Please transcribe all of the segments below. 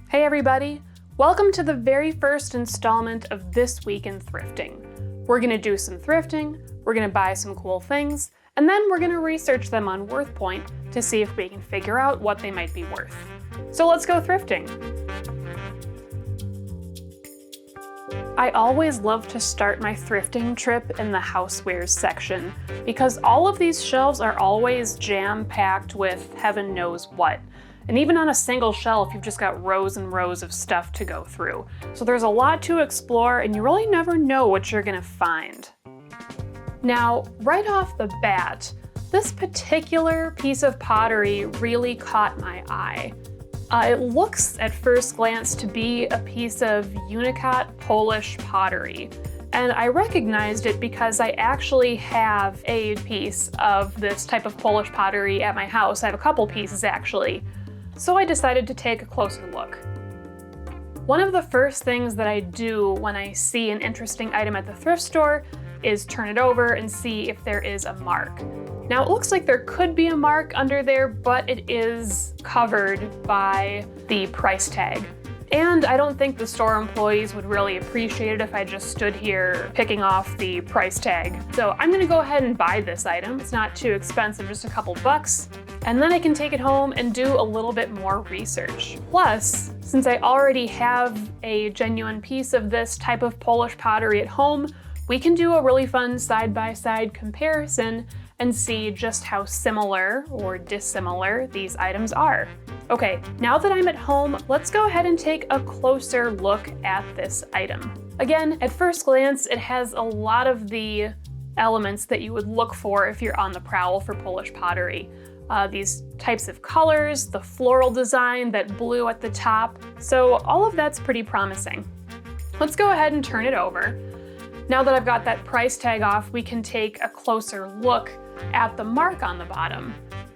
Hey everybody! Welcome to the very first installment of This Week in Thrifting. We're going to do some thrifting, we're going to buy some cool things, and then we're going to research them on WorthPoint to see if we can figure out what they might be worth. So let's go thrifting! I always love to start my thrifting trip in the housewares section because all of these shelves are always jam-packed with heaven knows what. And even on a single shelf, you've just got rows and rows of stuff to go through. So there's a lot to explore and you really never know what you're gonna find. Now, right off the bat, this particular piece of pottery really caught my eye. It looks at first glance to be a piece of Unikat Polish pottery. And I recognized it because I actually have a piece of this type of Polish pottery at my house. I have a couple pieces actually. So I decided to take a closer look. One of the first things that I do when I see an interesting item at the thrift store is turn it over and see if there is a mark. Now it looks like there could be a mark under there, but it is covered by the price tag. And I don't think the store employees would really appreciate it if I just stood here picking off the price tag. So I'm gonna go ahead and buy this item. It's not too expensive, just a couple bucks. And then I can take it home and do a little bit more research. Plus, since I already have a genuine piece of this type of Polish pottery at home, we can do a really fun side-by-side comparison and see just how similar or dissimilar these items are. Okay, now that I'm at home, let's go ahead and take a closer look at this item. Again, at first glance, it has a lot of the elements that you would look for if you're on the prowl for Polish pottery. These types of colors, the floral design, that blue at the top. So all of that's pretty promising. Let's go ahead and turn it over. Now that I've got that price tag off, we can take a closer look at the mark on the bottom.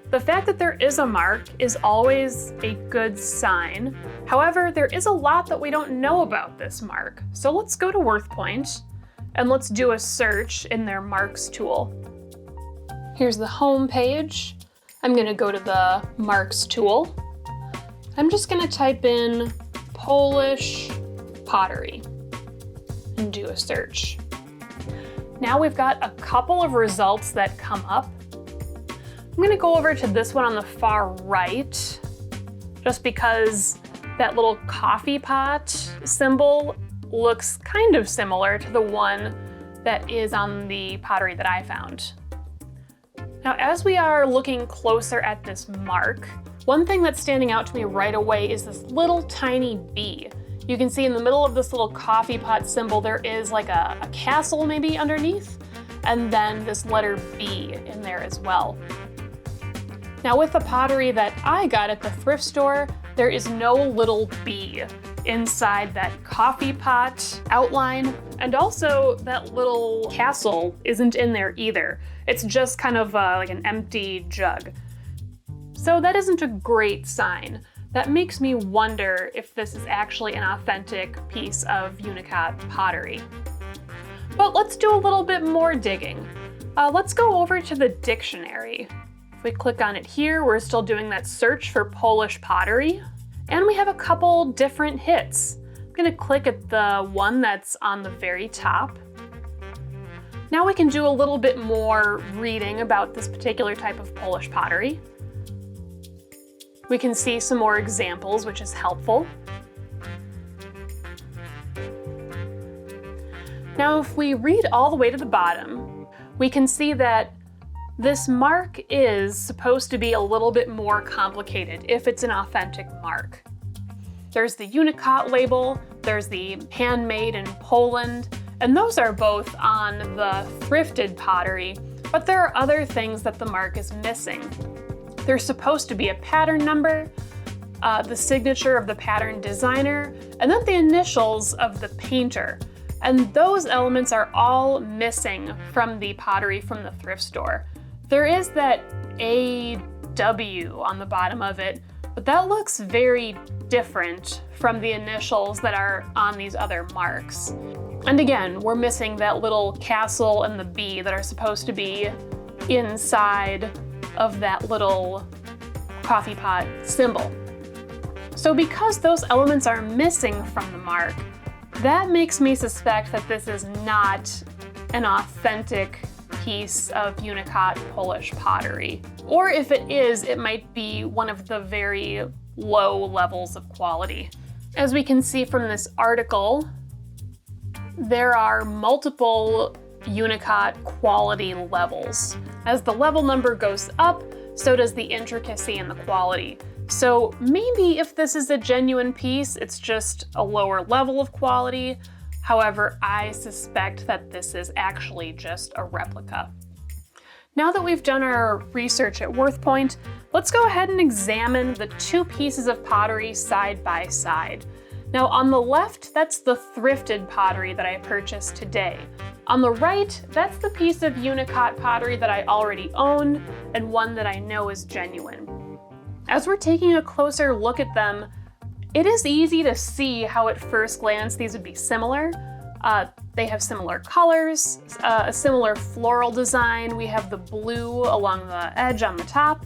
The fact that there is a mark is always a good sign. However, there is a lot that we don't know about this mark. So let's go to WorthPoint and let's do a search in their marks tool. Here's the home page. I'm gonna go to the marks tool. I'm just gonna type in Polish pottery and do a search. Now we've got a couple of results that come up. I'm gonna go over to this one on the far right, just because that little coffee pot symbol looks kind of similar to the one that is on the pottery that I found. Now, as we are looking closer at this mark, one thing that's standing out to me right away is this little tiny bee. You can see in the middle of this little coffee pot symbol, there is like a castle maybe underneath, and then this letter B in there as well. Now with the pottery that I got at the thrift store, there is no little bee inside that coffee pot outline, and also that little castle isn't in there either. It's just kind of like an empty jug. So that isn't a great sign. That makes me wonder if this is actually an authentic piece of Unikat pottery. But let's do a little bit more digging. Let's go over to the dictionary. If we click on it here, we're still doing that search for Polish pottery. And we have a couple different hits. I'm gonna click at the one that's on the very top. Now we can do a little bit more reading about this particular type of Polish pottery. We can see some more examples, which is helpful. Now, if we read all the way to the bottom, we can see that this mark is supposed to be a little bit more complicated if it's an authentic mark. There's the Unikat label, there's the handmade in Poland, and those are both on the thrifted pottery, but there are other things that the mark is missing. There's supposed to be a pattern number, the signature of the pattern designer, and then the initials of the painter. And those elements are all missing from the pottery from the thrift store. There is that AW on the bottom of it, but that looks very different from the initials that are on these other marks. And again, we're missing that little castle and the bee that are supposed to be inside of that little coffee pot symbol. So because those elements are missing from the mark, that makes me suspect that this is not an authentic piece of Unikat Polish pottery. Or if it is, it might be one of the very low levels of quality. As we can see from this article, there are multiple Unikat quality levels. As the level number goes up, so does the intricacy and the quality. So maybe if this is a genuine piece, it's just a lower level of quality. However, I suspect that this is actually just a replica. Now that we've done our research at WorthPoint, let's go ahead and examine the two pieces of pottery side by side. Now on the left, that's the thrifted pottery that I purchased today. On the right, that's the piece of Unikat pottery that I already own and one that I know is genuine. As we're taking a closer look at them, it is easy to see how at first glance these would be similar. They have similar colors, a similar floral design. We have the blue along the edge on the top.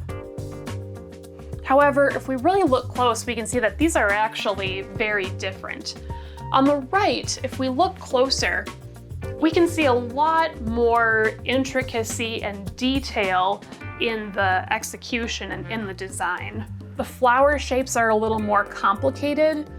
However, if we really look close, we can see that these are actually very different. On the right, if we look closer, we can see a lot more intricacy and detail in the execution and in the design. The flower shapes are a little more complicated.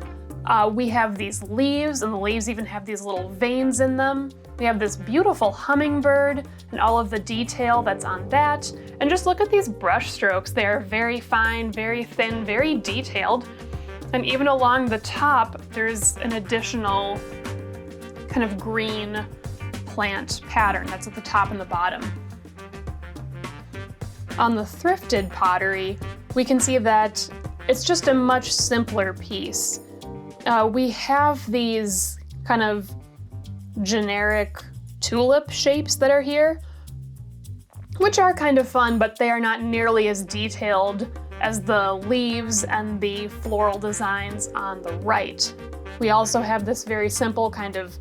We have these leaves, and the leaves even have these little veins in them. We have this beautiful hummingbird and all of the detail that's on that. And just look at these brush strokes. They are very fine, very thin, very detailed. And even along the top, there's an additional kind of green plant pattern that's at the top and the bottom. On the thrifted pottery, we can see that it's just a much simpler piece. We have these kind of generic tulip shapes that are here, which are kind of fun, but they are not nearly as detailed as the leaves and the floral designs on the right. We also have this very simple kind of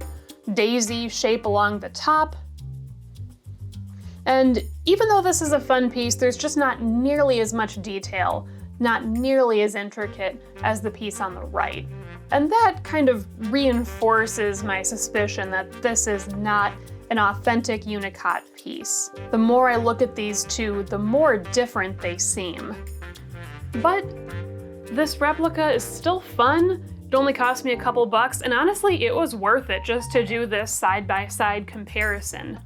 daisy shape along the top. And even though this is a fun piece, there's just not nearly as much detail, not nearly as intricate as the piece on the right. And that kind of reinforces my suspicion that this is not an authentic Unikat piece. The more I look at these two, the more different they seem. But this replica is still fun. It only cost me a couple bucks, and honestly, it was worth it just to do this side-by-side comparison.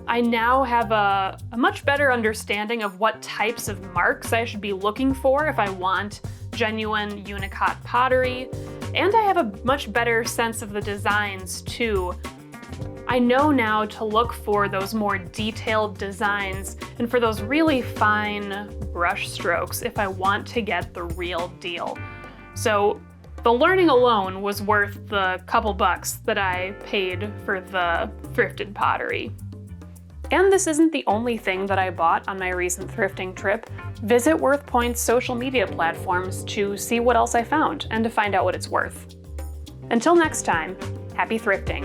I now have a much better understanding of what types of marks I should be looking for if I want genuine Unikat pottery, and I have a much better sense of the designs too. I know now to look for those more detailed designs and for those really fine brush strokes if I want to get the real deal. So the learning alone was worth the couple bucks that I paid for the thrifted pottery. And this isn't the only thing that I bought on my recent thrifting trip. Visit WorthPoint's social media platforms to see what else I found and to find out what it's worth. Until next time, happy thrifting.